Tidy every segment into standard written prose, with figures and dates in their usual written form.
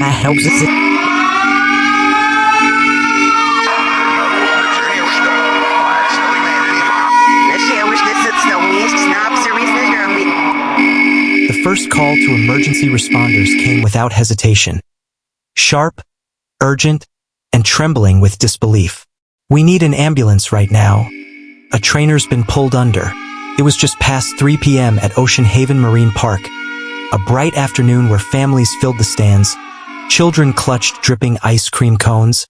I hope this is... The first call to emergency responders came without hesitation. Sharp, urgent, and trembling with disbelief. "We need an ambulance right now. A trainer's been pulled under." It was just past 3 p.m. at Ocean Haven Marine Park, a bright afternoon where families filled the stands, children clutched dripping ice cream cones,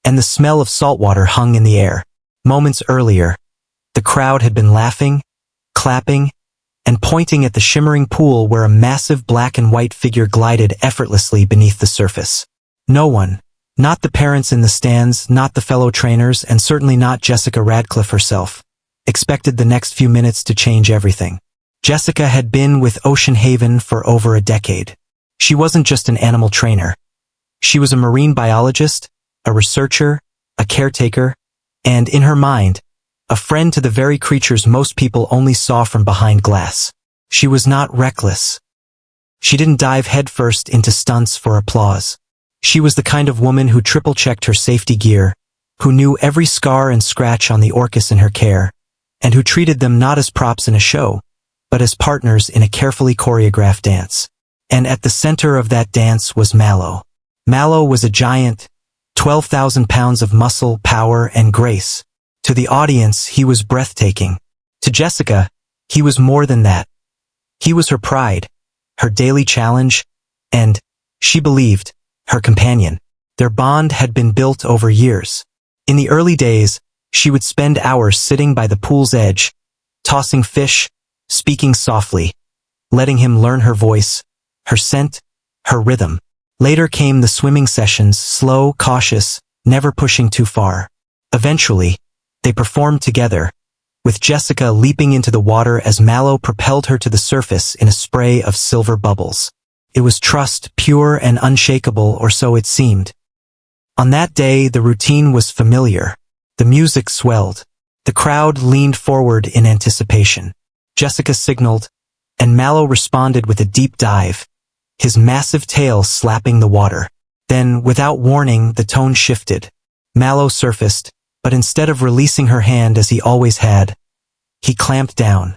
and the smell of saltwater hung in the air. Moments earlier, the crowd had been laughing, clapping, and pointing at the shimmering pool where a massive black and white figure glided effortlessly beneath the surface. No one, not the parents in the stands, not the fellow trainers, and certainly not Jessica Radcliffe herself, expected the next few minutes to change everything. Jessica had been with Ocean Haven for over a decade. She wasn't just an animal trainer. She was a marine biologist, a researcher, a caretaker, and, in her mind, a friend to the very creatures most people only saw from behind glass. She was not reckless. She didn't dive headfirst into stunts for applause. She was the kind of woman who triple-checked her safety gear, who knew every scar and scratch on the orcas in her care, and who treated them not as props in a show, but as partners in a carefully choreographed dance. And at the center of that dance was Mallow. Mallow was a giant, 12,000 pounds of muscle, power, and grace. To the audience, he was breathtaking. To Jessica, he was more than that. He was her pride, her daily challenge, and, she believed, her companion. Their bond had been built over years. In the early days, she would spend hours sitting by the pool's edge, tossing fish, speaking softly, letting him learn her voice, her scent, her rhythm. Later came the swimming sessions, slow, cautious, never pushing too far. Eventually, they performed together, with Jessica leaping into the water as Mallow propelled her to the surface in a spray of silver bubbles. It was trust, pure and unshakable, or so it seemed. On that day, the routine was familiar. The music swelled. The crowd leaned forward in anticipation. Jessica signaled, and Mallow responded with a deep dive, his massive tail slapping the water. Then, without warning, the tone shifted. Mallow surfaced, but instead of releasing her hand as he always had, he clamped down.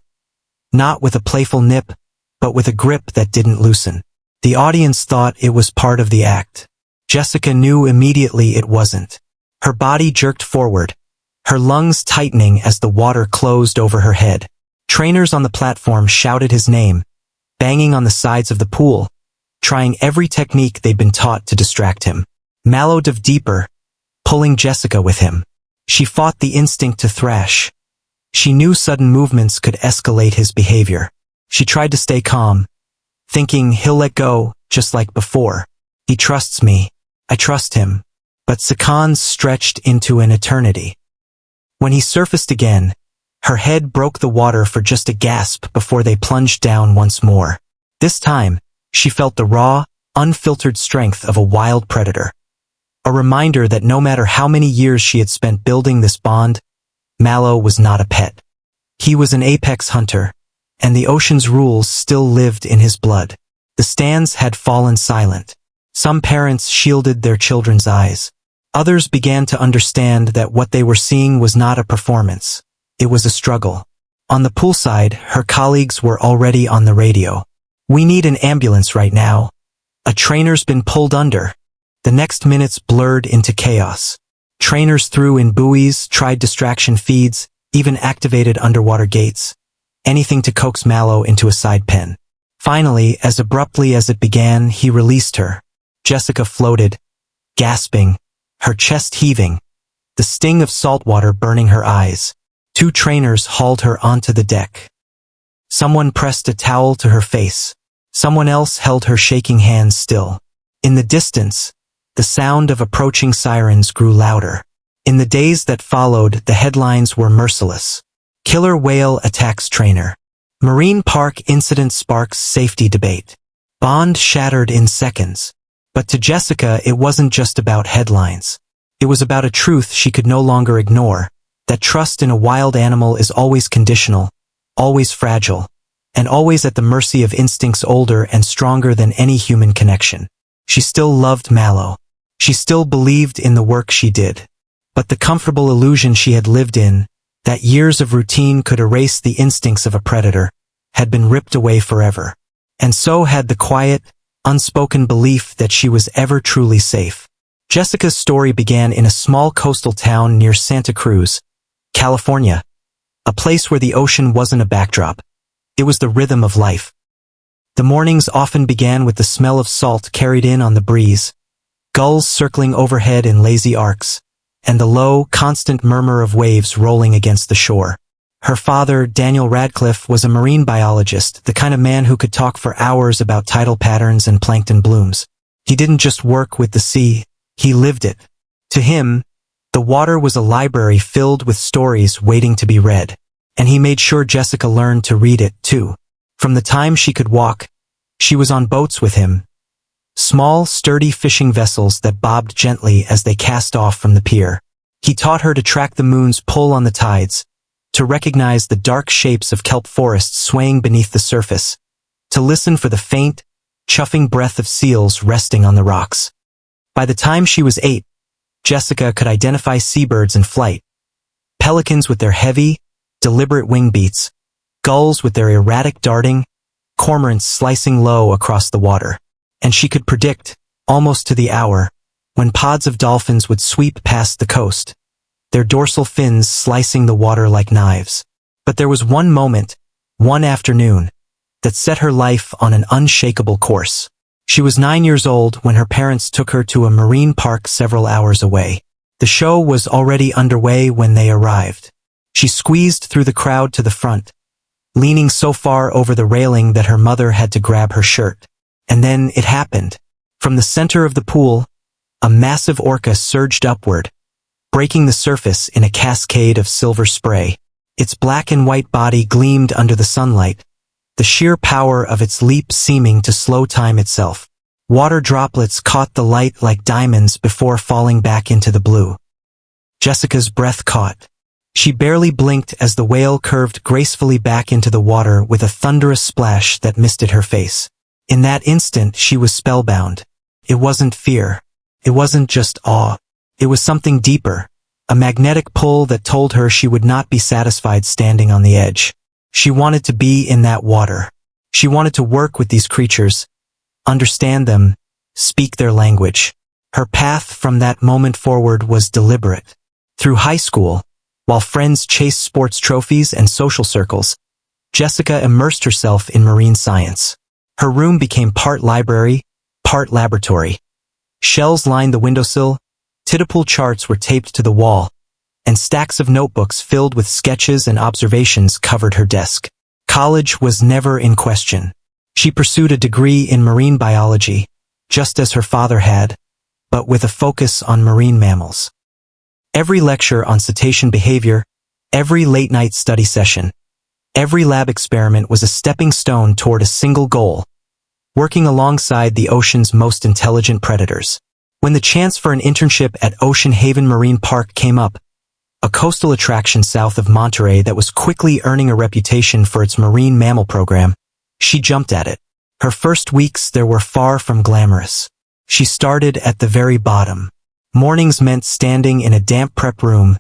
Not with a playful nip, but with a grip that didn't loosen. The audience thought it was part of the act. Jessica knew immediately it wasn't. Her body jerked forward, her lungs tightening as the water closed over her head. Trainers on the platform shouted his name, banging on the sides of the pool, trying every technique they'd been taught to distract him. Mallow dove deeper, pulling Jessica with him. She fought the instinct to thrash. She knew sudden movements could escalate his behavior. She tried to stay calm, thinking he'll let go, just like before. He trusts me. I trust him. But seconds stretched into an eternity. When he surfaced again, her head broke the water for just a gasp before they plunged down once more. This time, she felt the raw, unfiltered strength of a wild predator. A reminder that no matter how many years she had spent building this bond, Mallow was not a pet. He was an apex hunter, and the ocean's rules still lived in his blood. The stands had fallen silent. Some parents shielded their children's eyes. Others began to understand that what they were seeing was not a performance. It was a struggle. On the poolside, her colleagues were already on the radio. "We need an ambulance right now. A trainer's been pulled under." The next minutes blurred into chaos. Trainers threw in buoys, tried distraction feeds, even activated underwater gates. Anything to coax Mallow into a side pen. Finally, as abruptly as it began, he released her. Jessica floated, gasping, her chest heaving, the sting of salt water burning her eyes. 2 trainers hauled her onto the deck. Someone pressed a towel to her face. Someone else held her shaking hands still. In the distance, the sound of approaching sirens grew louder. In the days that followed, the headlines were merciless. Killer whale attacks trainer. Marine park incident sparks safety debate. Bond shattered in seconds. But to Jessica, it wasn't just about headlines. It was about a truth she could no longer ignore, that trust in a wild animal is always conditional, always fragile, and always at the mercy of instincts older and stronger than any human connection. She still loved Mallow. She still believed in the work she did. But the comfortable illusion she had lived in, that years of routine could erase the instincts of a predator, had been ripped away forever. And so had the quiet, unspoken belief that she was ever truly safe. Jessica's story began in a small coastal town near Santa Cruz, California, a place where the ocean wasn't a backdrop. It was the rhythm of life. The mornings often began with the smell of salt carried in on the breeze, gulls circling overhead in lazy arcs, and the low, constant murmur of waves rolling against the shore. Her father, Daniel Radcliffe, was a marine biologist, the kind of man who could talk for hours about tidal patterns and plankton blooms. He didn't just work with the sea, he lived it. To him, the water was a library filled with stories waiting to be read, and he made sure Jessica learned to read it, too. From the time she could walk, she was on boats with him. Small, sturdy fishing vessels that bobbed gently as they cast off from the pier. He taught her to track the moon's pull on the tides, to recognize the dark shapes of kelp forests swaying beneath the surface, to listen for the faint, chuffing breath of seals resting on the rocks. By the time she was 8, Jessica could identify seabirds in flight, pelicans with their heavy, deliberate wing beats, gulls with their erratic darting, cormorants slicing low across the water. And she could predict, almost to the hour, when pods of dolphins would sweep past the coast, their dorsal fins slicing the water like knives. But there was one moment, one afternoon, that set her life on an unshakable course. She was 9 years old when her parents took her to a marine park several hours away. The show was already underway when they arrived. She squeezed through the crowd to the front, leaning so far over the railing that her mother had to grab her shirt. And then it happened. From the center of the pool, a massive orca surged upward, breaking the surface in a cascade of silver spray. Its black and white body gleamed under the sunlight, the sheer power of its leap seeming to slow time itself. Water droplets caught the light like diamonds before falling back into the blue. Jessica's breath caught. She barely blinked as the whale curved gracefully back into the water with a thunderous splash that misted her face. In that instant, she was spellbound. It wasn't fear. It wasn't just awe. It was something deeper, a magnetic pull that told her she would not be satisfied standing on the edge. She wanted to be in that water. She wanted to work with these creatures, understand them, speak their language. Her path from that moment forward was deliberate. Through high school, while friends chased sports trophies and social circles, Jessica immersed herself in marine science. Her room became part library, part laboratory. Shelves lined the windowsill, Tittapool charts were taped to the wall, and stacks of notebooks filled with sketches and observations covered her desk. College was never in question. She pursued a degree in marine biology, just as her father had, but with a focus on marine mammals. Every lecture on cetacean behavior, every late-night study session, every lab experiment was a stepping stone toward a single goal: working alongside the ocean's most intelligent predators. When the chance for an internship at Ocean Haven Marine Park came up, a coastal attraction south of Monterey that was quickly earning a reputation for its marine mammal program, she jumped at it. Her first weeks there were far from glamorous. She started at the very bottom. Mornings meant standing in a damp prep room,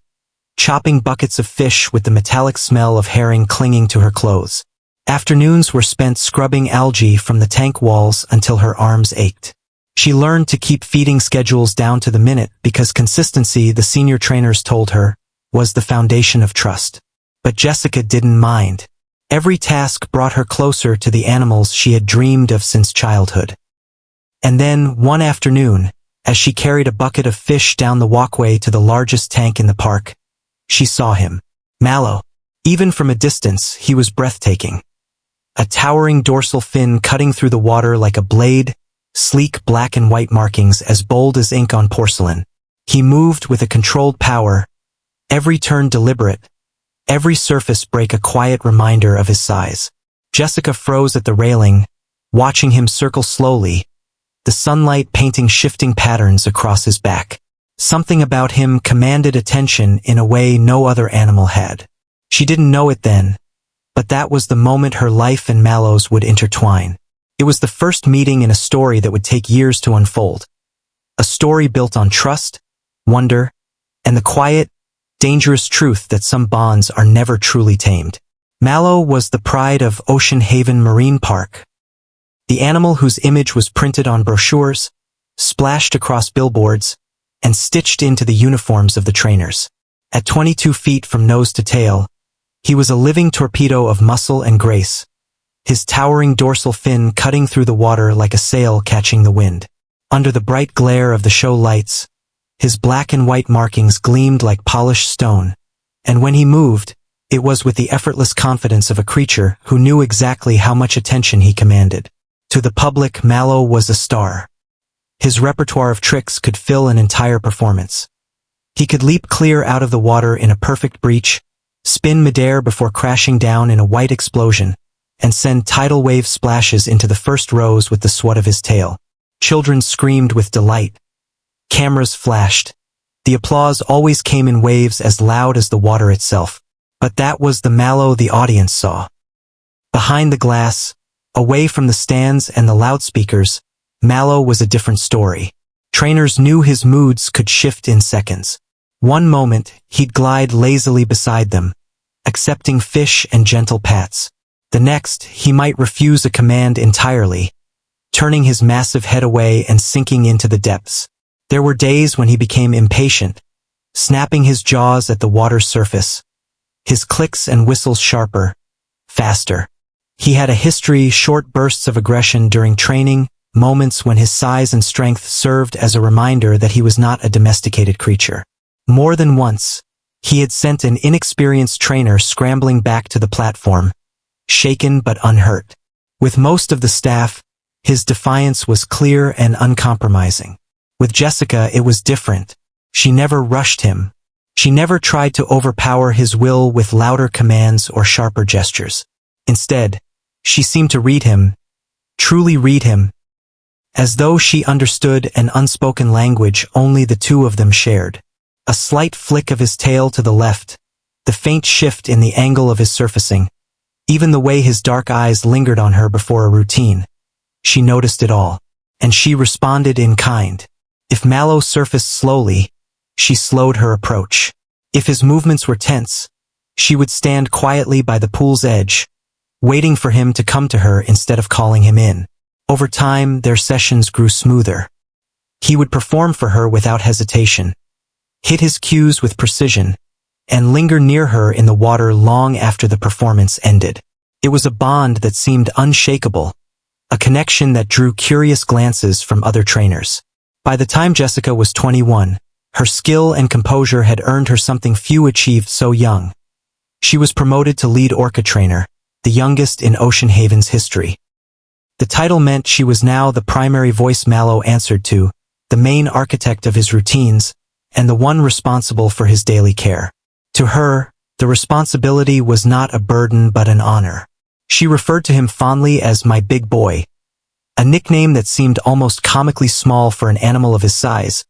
chopping buckets of fish with the metallic smell of herring clinging to her clothes. Afternoons were spent scrubbing algae from the tank walls until her arms ached. She learned to keep feeding schedules down to the minute because consistency, the senior trainers told her, was the foundation of trust. But Jessica didn't mind. Every task brought her closer to the animals she had dreamed of since childhood. And then, one afternoon, as she carried a bucket of fish down the walkway to the largest tank in the park, she saw him. Mallow. Even from a distance, he was breathtaking. A towering dorsal fin cutting through the water like a blade, sleek black and white markings as bold as ink on porcelain. He moved with a controlled power, every turn deliberate, every surface break a quiet reminder of his size. Jessica froze at the railing, watching him circle slowly, the sunlight painting shifting patterns across his back. Something about him commanded attention in a way no other animal had. She didn't know it then, but that was the moment her life and Mallow's would intertwine. It was the first meeting in a story that would take years to unfold. A story built on trust, wonder, and the quiet, dangerous truth that some bonds are never truly tamed. Mallow was the pride of Ocean Haven Marine Park. The animal whose image was printed on brochures, splashed across billboards, and stitched into the uniforms of the trainers. At 22 feet from nose to tail, he was a living torpedo of muscle and grace, his towering dorsal fin cutting through the water like a sail catching the wind. Under the bright glare of the show lights, his black and white markings gleamed like polished stone, and when he moved, it was with the effortless confidence of a creature who knew exactly how much attention he commanded. To the public, Mallow was a star. His repertoire of tricks could fill an entire performance. He could leap clear out of the water in a perfect breach, spin midair before crashing down in a white explosion, and send tidal wave splashes into the first rows with the swat of his tail. Children screamed with delight. Cameras flashed. The applause always came in waves as loud as the water itself. But that was the Mallow the audience saw. Behind the glass, away from the stands and the loudspeakers, Mallow was a different story. Trainers knew his moods could shift in seconds. One moment, he'd glide lazily beside them, accepting fish and gentle pats. The next, he might refuse a command entirely, turning his massive head away and sinking into the depths. There were days when he became impatient, snapping his jaws at the water's surface, his clicks and whistles sharper, faster. He had a history, short bursts of aggression during training, moments when his size and strength served as a reminder that he was not a domesticated creature. More than once, he had sent an inexperienced trainer scrambling back to the platform, shaken but unhurt. With most of the staff, his defiance was clear and uncompromising. With Jessica, it was different. She never rushed him. She never tried to overpower his will with louder commands or sharper gestures. Instead, she seemed to read him, truly read him, as though she understood an unspoken language only the two of them shared. A slight flick of his tail to the left, the faint shift in the angle of his surfacing, even the way his dark eyes lingered on her before a routine. She noticed it all, and she responded in kind. If Mallow surfaced slowly, she slowed her approach. If his movements were tense, she would stand quietly by the pool's edge, waiting for him to come to her instead of calling him in. Over time, their sessions grew smoother. He would perform for her without hesitation, hit his cues with precision, and linger near her in the water long after the performance ended. It was a bond that seemed unshakable, a connection that drew curious glances from other trainers. By the time Jessica was 21, her skill and composure had earned her something few achieved so young. She was promoted to lead OrcaTrainer, the youngest in Ocean Haven's history. The title meant she was now the primary voice Mallow answered to, the main architect of his routines, and the one responsible for his daily care. To her, the responsibility was not a burden but an honor. She referred to him fondly as my big boy, a nickname that seemed almost comically small for an animal of his size,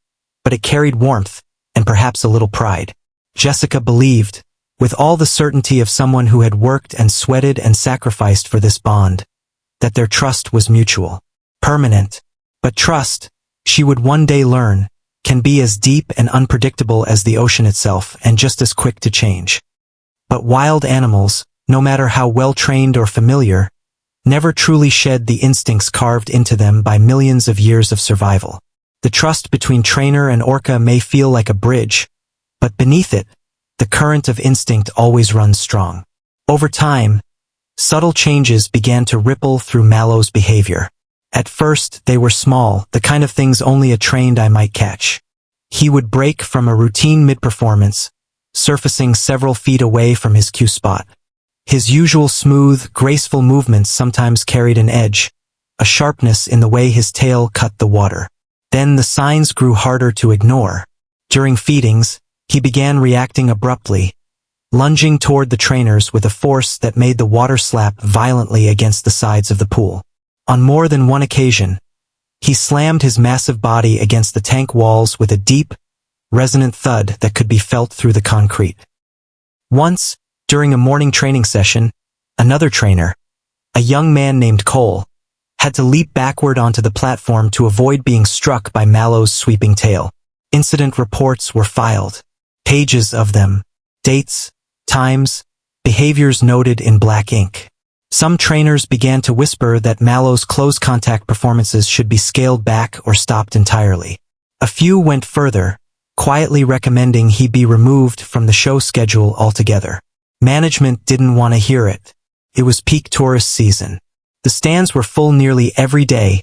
but it carried warmth and perhaps a little pride. Jessica believed, with all the certainty of someone who had worked and sweated and sacrificed for this bond, that their trust was mutual, permanent. But trust, she would one day learn, can be as deep and unpredictable as the ocean itself and just as quick to change. But wild animals, no matter how well-trained or familiar, never truly shed the instincts carved into them by millions of years of survival. The trust between trainer and orca may feel like a bridge, but beneath it, the current of instinct always runs strong. Over time, subtle changes began to ripple through Mallow's behavior. At first, they were small, the kind of things only a trained eye might catch. He would break from a routine mid-performance, surfacing several feet away from his cue spot. His usual smooth, graceful movements sometimes carried an edge, a sharpness in the way his tail cut the water. Then the signs grew harder to ignore. During feedings, he began reacting abruptly, lunging toward the trainers with a force that made the water slap violently against the sides of the pool. On more than one occasion, he slammed his massive body against the tank walls with a deep, resonant thud that could be felt through the concrete. Once, during a morning training session, another trainer, a young man named Cole, had to leap backward onto the platform to avoid being struck by Mallow's sweeping tail. Incident reports were filed. Pages of them. Dates, times, behaviors noted in black ink. Some trainers began to whisper that Mallow's close contact performances should be scaled back or stopped entirely. A few went further, quietly recommending he be removed from the show schedule altogether. Management didn't want to hear it. It was peak tourist season. The stands were full nearly every day,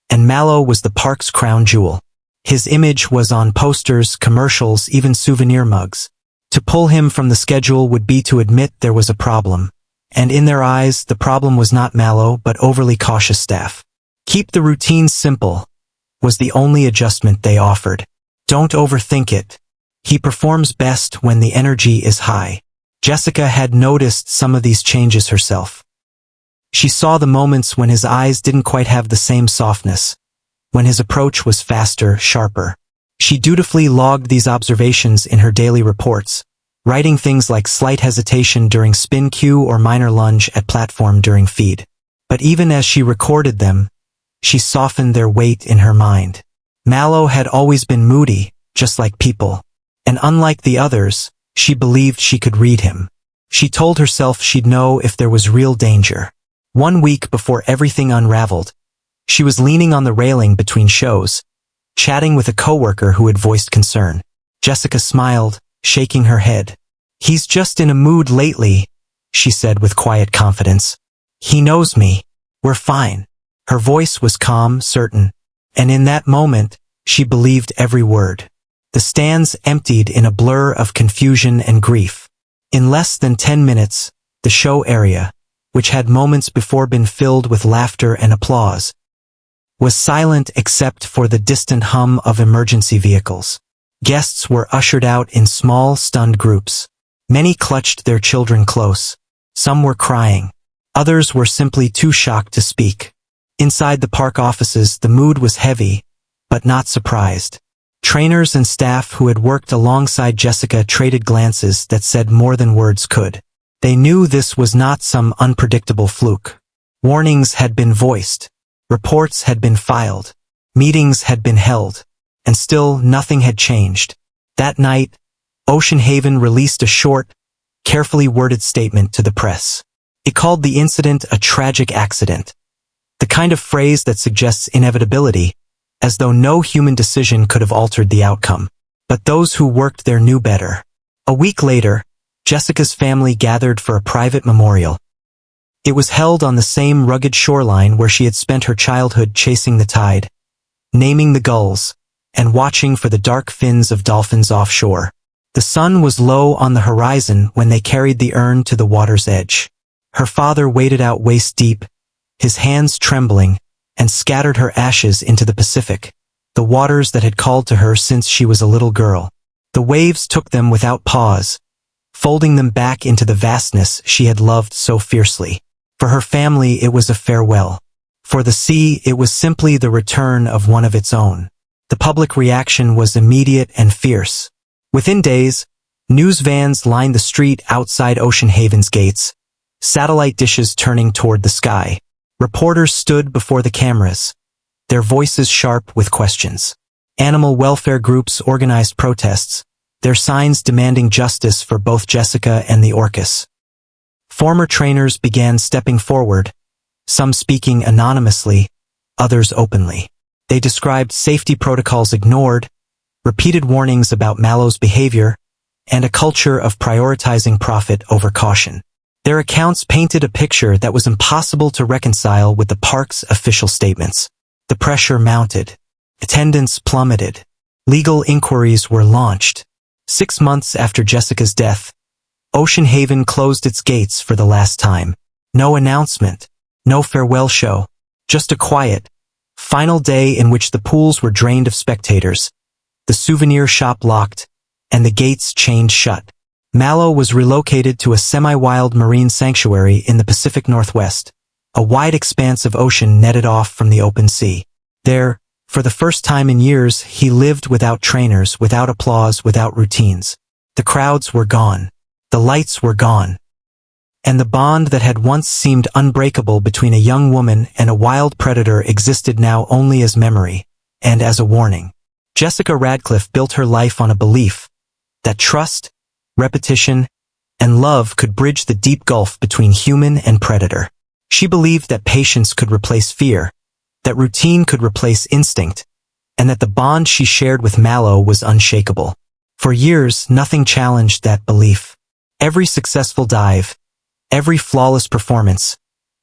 and Mallow was the park's crown jewel. His image was on posters, commercials, even souvenir mugs. To pull him from the schedule would be to admit there was a problem. And in their eyes, the problem was not Mallow, but overly cautious staff. Keep the routine simple, was the only adjustment they offered. Don't overthink it. He performs best when the energy is high. Jessica had noticed some of these changes herself. She saw the moments when his eyes didn't quite have the same softness, when his approach was faster, sharper. She dutifully logged these observations in her daily reports, writing things like slight hesitation during spin cue or minor lunge at platform during feed. But even as she recorded them, she softened their weight in her mind. Mallow had always been moody, just like people. And unlike the others, she believed she could read him. She told herself she'd know if there was real danger. 1 week before everything unraveled, she was leaning on the railing between shows, chatting with a coworker who had voiced concern. Jessica smiled, shaking her head. "He's just in a mood lately," she said with quiet confidence. "He knows me. We're fine." Her voice was calm, certain, and in that moment, she believed every word. The stands emptied in a blur of confusion and grief. In less than 10 minutes, the show area, which had moments before been filled with laughter and applause, was silent except for the distant hum of emergency vehicles. Guests were ushered out in small, stunned groups. Many clutched their children close. Some were crying. Others were simply too shocked to speak. Inside the park offices, the mood was heavy, but not surprised. Trainers and staff who had worked alongside Jessica traded glances that said more than words could. They knew this was not some unpredictable fluke. Warnings had been voiced. Reports had been filed. Meetings had been held. And still nothing had changed. That night, Ocean Haven released a short, carefully worded statement to the press. It called the incident a tragic accident. The kind of phrase that suggests inevitability, as though no human decision could have altered the outcome. But those who worked there knew better. A week later, Jessica's family gathered for a private memorial. It was held on the same rugged shoreline where she had spent her childhood chasing the tide, naming the gulls, and watching for the dark fins of dolphins offshore. The sun was low on the horizon when they carried the urn to the water's edge. Her father waded out waist-deep, his hands trembling, and scattered her ashes into the Pacific, the waters that had called to her since she was a little girl. The waves took them without pause, folding them back into the vastness she had loved so fiercely. For her family it was a farewell. For the sea it was simply the return of one of its own. The public reaction was immediate and fierce. Within days, news vans lined the street outside Ocean Haven's gates, satellite dishes turning toward the sky. Reporters stood before the cameras, their voices sharp with questions. Animal welfare groups organized protests, their signs demanding justice for both Jessica and the Orcas. Former trainers began stepping forward, some speaking anonymously, others openly. They described safety protocols ignored, repeated warnings about Mallow's behavior, and a culture of prioritizing profit over caution. Their accounts painted a picture that was impossible to reconcile with the park's official statements. The pressure mounted. Attendance plummeted. Legal inquiries were launched. 6 months after Jessica's death, Ocean Haven closed its gates for the last time. No announcement, no farewell show, just a quiet, final day in which the pools were drained of spectators, the souvenir shop locked, and the gates chained shut. Mallow was relocated to a semi-wild marine sanctuary in the Pacific Northwest, a wide expanse of ocean netted off from the open sea. There, for the first time in years, he lived without trainers, without applause, without routines. The crowds were gone. The lights were gone. and the bond that had once seemed unbreakable between a young woman and a wild predator existed now only as memory, and as a warning. Jessica Radcliffe built her life on a belief that trust, repetition, and love could bridge the deep gulf between human and predator. She believed that patience could replace fear, that routine could replace instinct, and that the bond she shared with Mallow was unshakable. For years, nothing challenged that belief. Every successful dive, every flawless performance,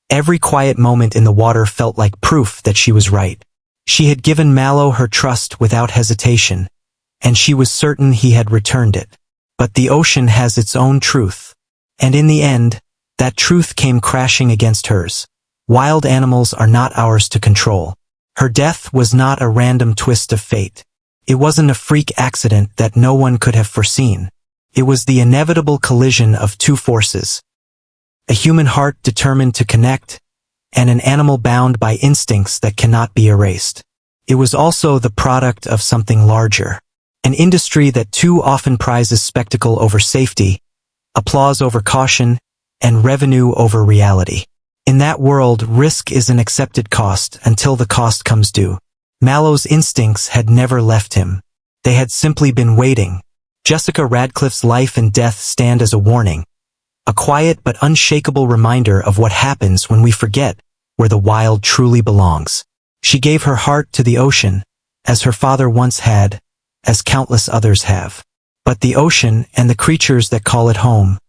every quiet moment in the water felt like proof that she was right. She had given Mallow her trust without hesitation, and she was certain he had returned it. But the ocean has its own truth. And in the end, that truth came crashing against hers. Wild animals are not ours to control. Her death was not a random twist of fate. It wasn't a freak accident that no one could have foreseen. It was the inevitable collision of two forces. A human heart determined to connect, and an animal bound by instincts that cannot be erased. It was also the product of something larger. An industry that too often prizes spectacle over safety, applause over caution, and revenue over reality. In that world, risk is an accepted cost until the cost comes due. Mallow's instincts had never left him. They had simply been waiting. Jessica Radcliffe's life and death stand as a warning, a quiet but unshakable reminder of what happens when we forget where the wild truly belongs. She gave her heart to the ocean, as her father once had, as countless others have. But the ocean and the creatures that call it home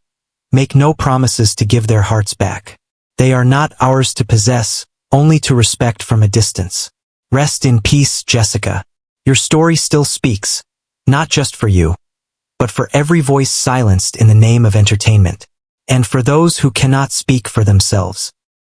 make no promises to give their hearts back. They are not ours to possess, only to respect from a distance. Rest in peace, Jessica. Your story still speaks, not just for you, but for every voice silenced in the name of entertainment, and for those who cannot speak for themselves.